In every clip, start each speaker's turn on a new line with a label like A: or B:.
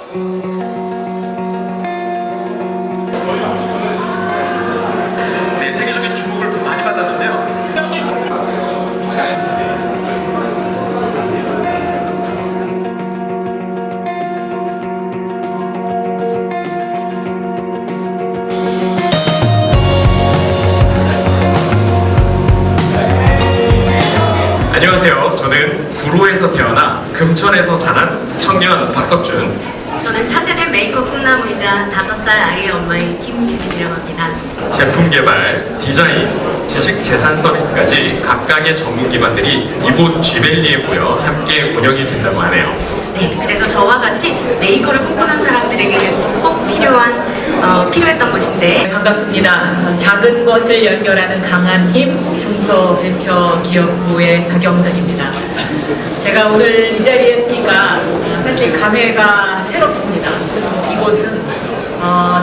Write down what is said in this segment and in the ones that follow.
A: 네, 세계적인 주목을 많이 받았는데요. 안녕하세요. 저는 구로에서 태어나 금천에서 자란 청년 박석준.
B: 저는 차세대 메이크업 꿈나무이자 5살 아이의 엄마인 김규진이라고 합니다.
A: 제품 개발, 디자인, 지식 재산 서비스까지 각각의 전문 기관들이 이곳 쥐벨리에 모여 함께 운영이 된다고 하네요.
B: 네, 그래서 저와 같이 메이커를 꿈꾸는 사람들에게는 꼭 필요했던 곳인데.
C: 반갑습니다. 작은 것을 연결하는 강한 힘 중소벤처기업부의 박영선입니다. 제가 오늘 이 자리에 있으니까 사실 감회가 새롭습니다. 이곳은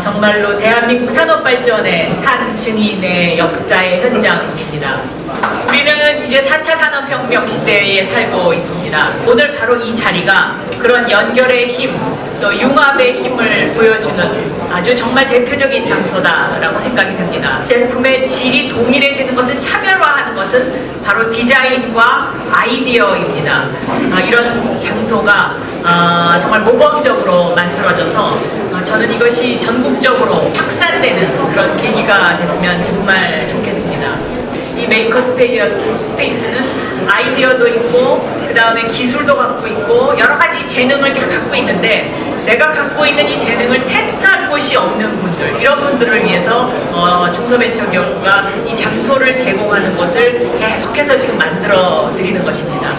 C: 정말로 대한민국 산업발전의 산 증인의 역사의 현장입니다. 우리는 이제 4차 산업혁명 시대에 살고 있습니다. 오늘 바로 이 자리가 그런 연결의 힘, 또 융합의 힘을 보여주는 아주 정말 대표적인 장소다라고 생각이 듭니다. 제품의 질이 동일해지는 것을 차별화하는 것은 바로 디자인과 아이디어입니다. 이런 장소가 정말 모범적으로 만들어져서 저는 이것이 전국적으로 확산되는 그런 계기가 됐으면 정말 좋겠습니다. 이 메이커 스페이스는 아이디어도 있고 그 다음에 기술도 갖고 있고 여러 가지 재능을 다 갖고 있는데 내가 갖고 있는 이 재능을 테스트할 곳이 없는 분들, 이런 분들을 위해서 중소벤처기업부가 이 장소를 제공하는 것을 계속해서 지금 만들어 드리는 것입니다.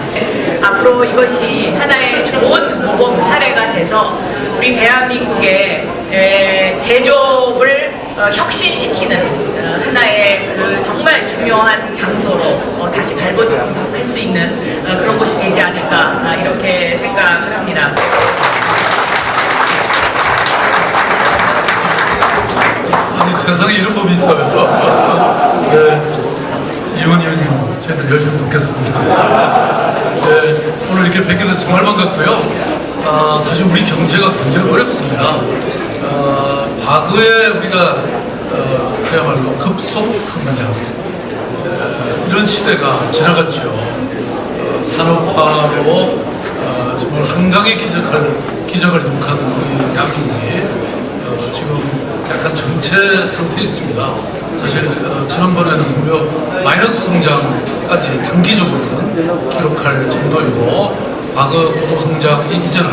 C: 앞으로 이것이 하나의 좋은 모범 사례가 돼서 우리 대한민국의 제조업을 혁신시키는 하나의 그 정말 중요한 장소로 다시 발돋움할 수 있는 그런 곳이 되지 않을까 이렇게 생각을 합니다.
D: 아니 세상에 이런 법이 있어요. 네, 이원 의원님 저희들 열심히 돕겠습니다. 네, 오늘 이렇게 뵙게 돼서 정말 반갑고요. 사실 우리 경제가 굉장히 어렵습니다. 과거에 우리가 그야말로 급속 성장 이런 시대가 지나갔죠. 산업화로 정말 한강의 기적을 이룩한 우리 대한민국이 지금 약간 정체 상태에 있습니다. 사실 지난번에는 무려 마이너스 성장까지 단기적으로는 기록할 정도이고 과거 고도 성장이 이제는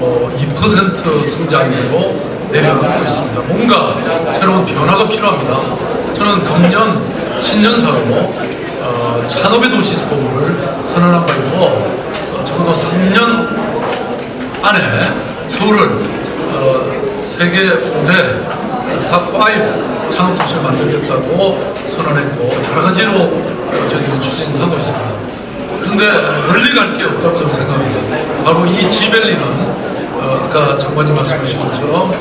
D: 2% 성장으로 내려가고 있습니다. 뭔가 새로운 변화가 필요합니다. 저는 금년 신년사로 산업의 도시 서울을 선언한 바이고 적어도 3년 안에 서울을 세계 5대 탑5 창업도시를 만들겠다고 선언했고 여러 가지로 저희가 추진하고 있습니다. 그런데 멀리 갈 게 없다고 저는 생각합니다. 바로 이 지벨리는 아까 장관님 말씀하신 것처럼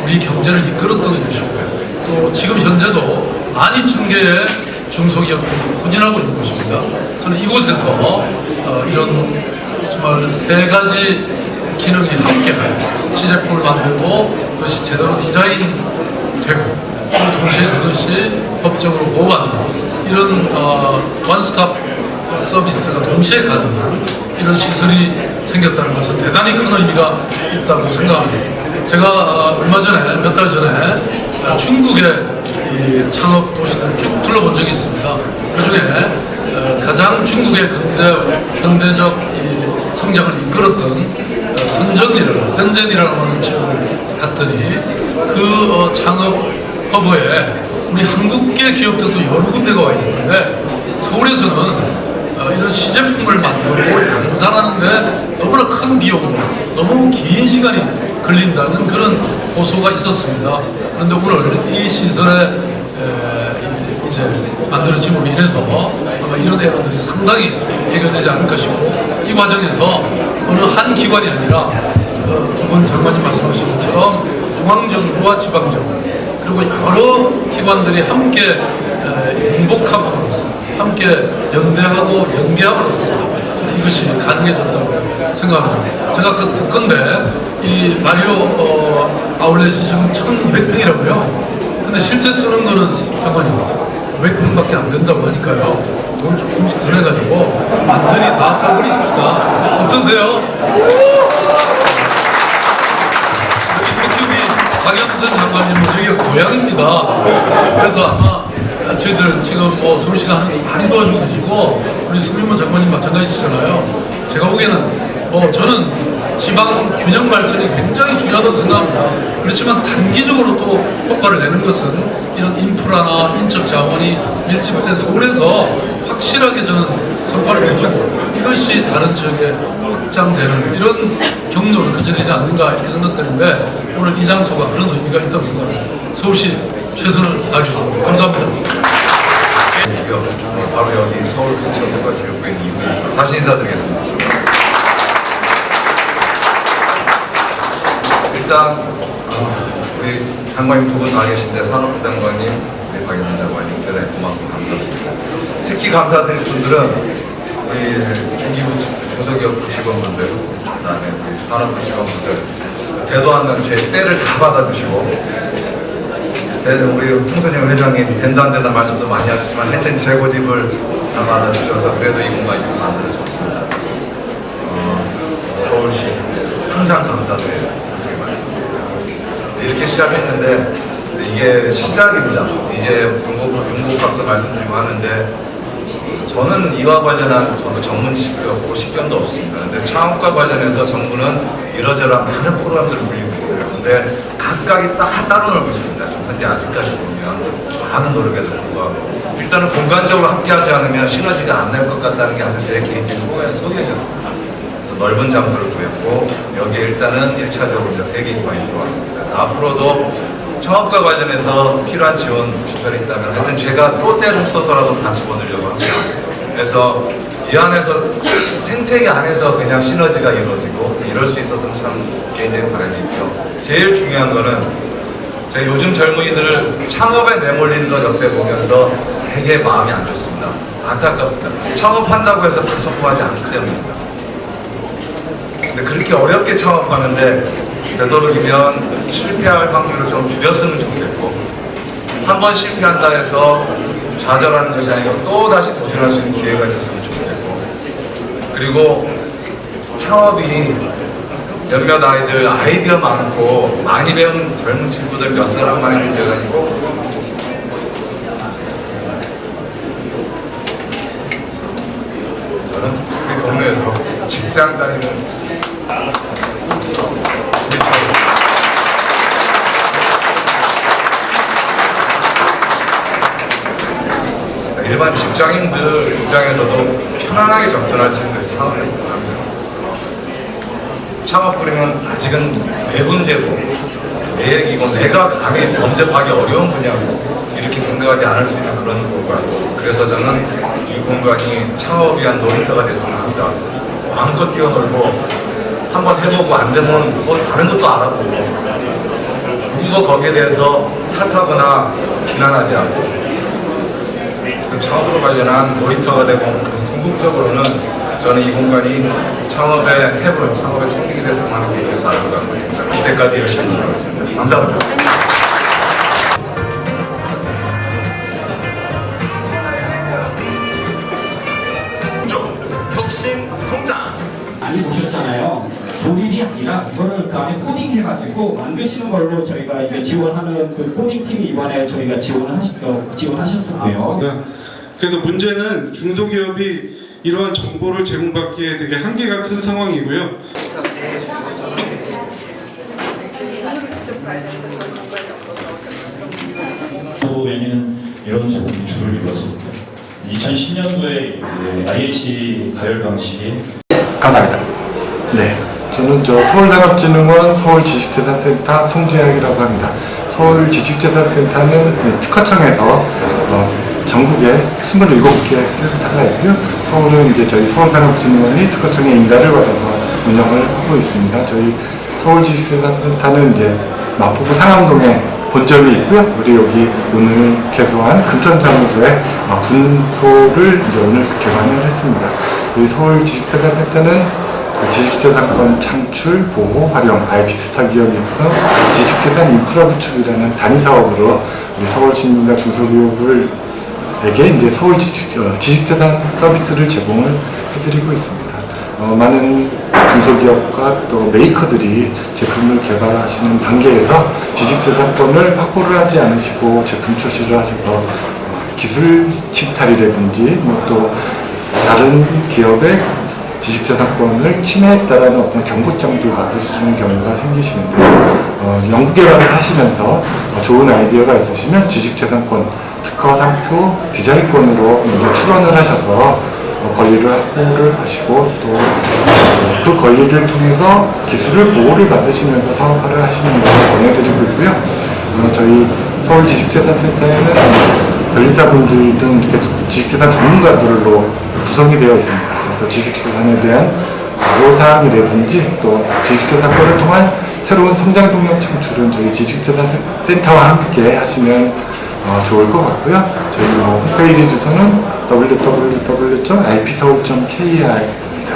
D: 우리 경제를 이끌었던 곳이고요. 또 지금 현재도 12,000개의 중소기업들이 후진하고 있는 곳입니다. 저는 이곳에서 이런 정말 3가지 기능이 함께 시제품을 만들고 그것이 제대로 디자인되고 동시에 그것이 법적으로 보호받는 이런 원스톱 서비스가 동시에 가능한 이런 시설이 생겼다는 것은 대단히 큰 의미가 있다고 생각합니다. 제가 얼마 전에, 몇 달 전에 중국의 이 창업 도시들을 쭉 둘러본 적이 있습니다. 그 중에 가장 중국의 현대적 이 성장을 이끌었던 센젠이라고 하는 지역을 갔더니 그 창업 허브에 우리 한국계 기업들도 여러 군데가 와 있었는데 서울에서는 이런 시제품을 만들고 양산하는데 너무나 큰 비용으로 너무 긴 시간이 걸린다는 그런 고소가 있었습니다. 그런데 오늘 이 시설에 이제 만들어짐으로 인해서 아마 이런 에러들이 상당히 해결되지 않을 것이고 이 과정에서 어느 한 기관이 아니라 두 분 장관님 말씀하신 것처럼 중앙정부와 지방정부 그리고 여러 기관들이 함께 융복함으로써 함께 연대하고 연계함으로써 이것이 가능해졌다고 생각합니다. 제가 그 듣건데 이 마리오 아울렛이 지금 1,200평이라고요. 근데 실제 쓰는 거는 장관님 500평밖에 안 된다고 하니까요. 돈 조금씩 더 내가지고 완전히 다 써버리십시다. 어떠세요? 여기 특유비 박영선 장관님은 여기가 고향입니다. 그래서 아마 저희들 지금 뭐 서울시가 하는 거 많이 도와주고 계시고 우리 수민모 장관님 마찬가지시잖아요. 제가 보기에는 저는 지방 균형 발전이 굉장히 중요하다고 생각합니다. 그렇지만 단기적으로 또 효과를 내는 것은 이런 인프라나 인적 자원이 밀집된 서울에서 확실하게 저는 성과를 내주고 이것이 다른 지역에 확장되는 이런 경로를 거쳐야 되지 않는가 이렇게 생각되는데 오늘 이 장소가 그런 의미가 있다고 생각합니다. 서울시 최선을 다하겠습니다. 감사합니다.
E: 바로 여기 서울경찰서가 지역구에 있는 이분입니다. 다시 인사드리겠습니다. 일단 우리 장관님 두 분 나와 계신데 산업부 장관님, 우리 박영선 장관님 대단히 고맙고 감사드립니다. 특히 감사드릴 분들은 우리 중기부 중소기업 직원분들, 그다음에 우리 산업부 직원분들 대도 않는 제 때를 다 받아주시고 우리 홍선영 회장님 된다 안 된다 말씀도 많이 하셨지만 하여튼 제 고집을 다 받아주셔서 그래도 이 공간이 만들어졌습니다. 서울시 항상 감사드려요. 이렇게 시작했는데 이게 시작입니다. 이제 용복학도 말씀드리고 하는데 저는 이와 관련한 저도 전문 지식도 없고 식견도 없습니다. 근데 창업과 관련해서 정부는 이러저러한 많은 프로그램들을 굴리고 있어요. 근데 각각이 다 따로 놀고 있습니다. 현재 아직까지 보면 많은 노력에도 불구하고 일단은 공간적으로 함께하지 않으면 시너지가 안 날 것 같다는 게 아주 제 개인적인 소견이었습니다. 넓은 장소를 구했고 여기에 일단은 1차적으로 이제 3개 기관이 들어왔습니다. 앞으로도 창업과 관련해서 필요한 지원 시설이 있다면 하여튼 제가 또 때를 써서라도 다 집어넣으려고 합니다. 그래서 이 안에서 생태계 안에서 그냥 시너지가 이루어지고 이럴 수 있어서는 참 개인적인 바람이 있죠. 제일 중요한 거는 제가 요즘 젊은이들을 창업에 내몰리는 것 옆에 보면서 되게 마음이 안 좋습니다. 안타깝습니다. 창업한다고 해서 다 성공하지 않기 때문입니다. 근데 그렇게 어렵게 창업하는데 되도록이면 실패할 확률을 좀 줄였으면 좋겠고 한 번 실패한다 해서 좌절하는 것이 아니고 또 다시 도전할 수 있는 기회가 있었으면 좋겠고 그리고 창업이 몇몇 아이들 아이디어 많고 많이 배운 젊은 친구들 몇 사람만의 문제가 아니고 저는 우리 동네에서 직장 다니는 일반 직장인들 입장에서도 편안하게 접근할 수 있는 창업을 했습니다. 창업 부리면 아직은 내 문제고 내 얘기고 내가 감히 범접하기 어려운 분야고 이렇게 생각하지 않을 수 있는 그런 공간. 그래서 저는 이 공간이 창업을 위한 놀이터가 됐으면 합니다. 마음껏 뛰어놀고 한번 해보고 안 되면 뭐 다른 것도 알아보고 누구도 거기에 대해서 탓하거나 비난하지 않고 그 창업으로 관련한 놀이터가 되고 궁극적으로는 저는 이 공간이 창업의 해부, 창업의 천국이 됐으면 하는 게 제 바람을 갖고 있습니다. 그때까지 열심히 노력하겠습니다. 감사합니다.
A: 혁신 성장
F: 많이 보셨잖아요. 조립이 아니라 이거를 그 안에 코딩해가지고 만드시는 걸로 저희가 이게 지원하는 그 코딩 팀이 이번에 저희가 지원하셨었고요.
G: 그래서 문제는 중소기업이 이러한 정보를 제공받기에 되게 한계가 큰 상황이고요.
H: 내년은 이런 제품이 줄을 이뤘습니다. 2010년도에 IH 가열 방식이
I: 감사합니다. 네, 저는 서울산업진흥원 서울지식재산센터 송지혁이라고 합니다. 서울지식재산센터는 특허청에서 전국에 27개 센터가 있고요. 서울은 이제 저희 서울산업진흥원이 특허청의 인가를 받아서 운영을 하고 있습니다. 저희 서울지식재산센터는 이제 마포구 상암동에 본점이 있고요. 우리 여기 오늘 개소한 금천사무소에 분소를 이제 오늘 개관을 했습니다. 저희 서울지식재산센터는 지식재산권 창출, 보호, 활용, IP 스타 기업 육성, 지식재산 인프라 구축이라는 단위 사업으로 우리 서울 시민과 중소기업에게 이제 서울 지식재산 서비스를 제공을 해드리고 있습니다. 많은 중소기업과 또 메이커들이 제품을 개발하시는 단계에서 지식재산권을 확보를 하지 않으시고 제품 출시를 하셔서 기술 침탈이라든지 또 다른 기업의 지식재산권을 침해했다라는 어떤 경고장도 받으시는 경우가 생기시는데 연구개발을 하시면서 좋은 아이디어가 있으시면 지식재산권 특허, 상표, 디자인권으로 출원을 하셔서 권리를 확보를 하시고 또 그 권리를 통해서 기술을 보호를 받으시면서 사업화를 하시는 것을 권해드리고 있고요. 저희 서울 지식재산센터에는 변리사분들 등 이렇게 지식재산 전문가들로 구성이 되어 있습니다. 그래서 지식재산에 대한 보호사항이라든지 또 지식재산권을 통한 새로운 성장 동력 창출은 저희 지식재산센터와 함께 하시면 좋을 것 같고요. 저희 홈페이지 주소는 www.ip서울.kr입니다.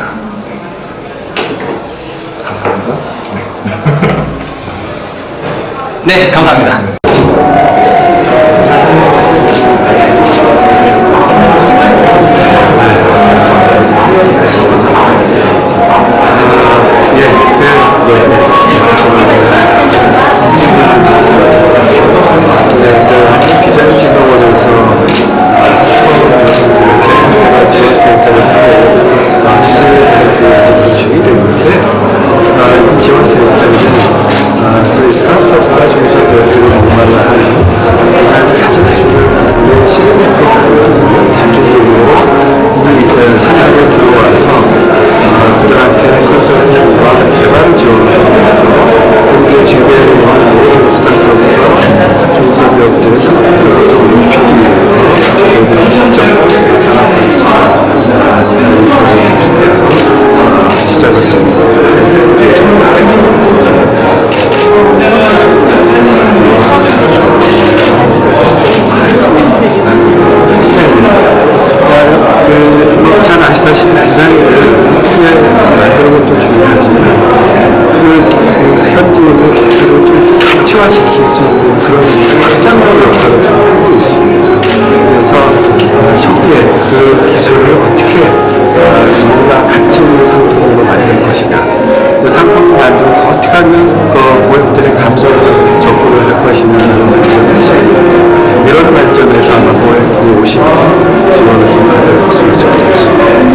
I: 감사합니다.
F: 네, 감사합니다.
J: 디자인진흥원에서 지원센터를 구축이 되는데 지원센터는 저희 스타트업과 중소기업들이 목말라 하는 삶을 가져다주는 시그널 집중적으로 우리 산업에 들어와서 그들한테 컨설팅과 개발을 지원하고 있어 현재 주변에 있는 모든 스타트업과 중소기업들의 산업을 좀 높이기 위해서 저희들이 직접 산업을 시작을 좀 예정입니다. 잘 아시다시피 디자인을 크게 만드는 것도 중요하지만 그 현재 있는 기술을 좀 가치화시킬 수 있는 그런 확장력 역할을 좀 하고 있습니다. 그래서 초기에 그 기술을 어떻게 누구나 가치 있는 상품으로 만들 것이냐, 그 상품을 만들고 어떻게 하면 그 고객들의 감성을 접근을 할 것이냐는 관점을 하십니다. 이런 관점에서 아마 고객들이 오시면 지원을 좀 받을 수 있을 것 같습니다.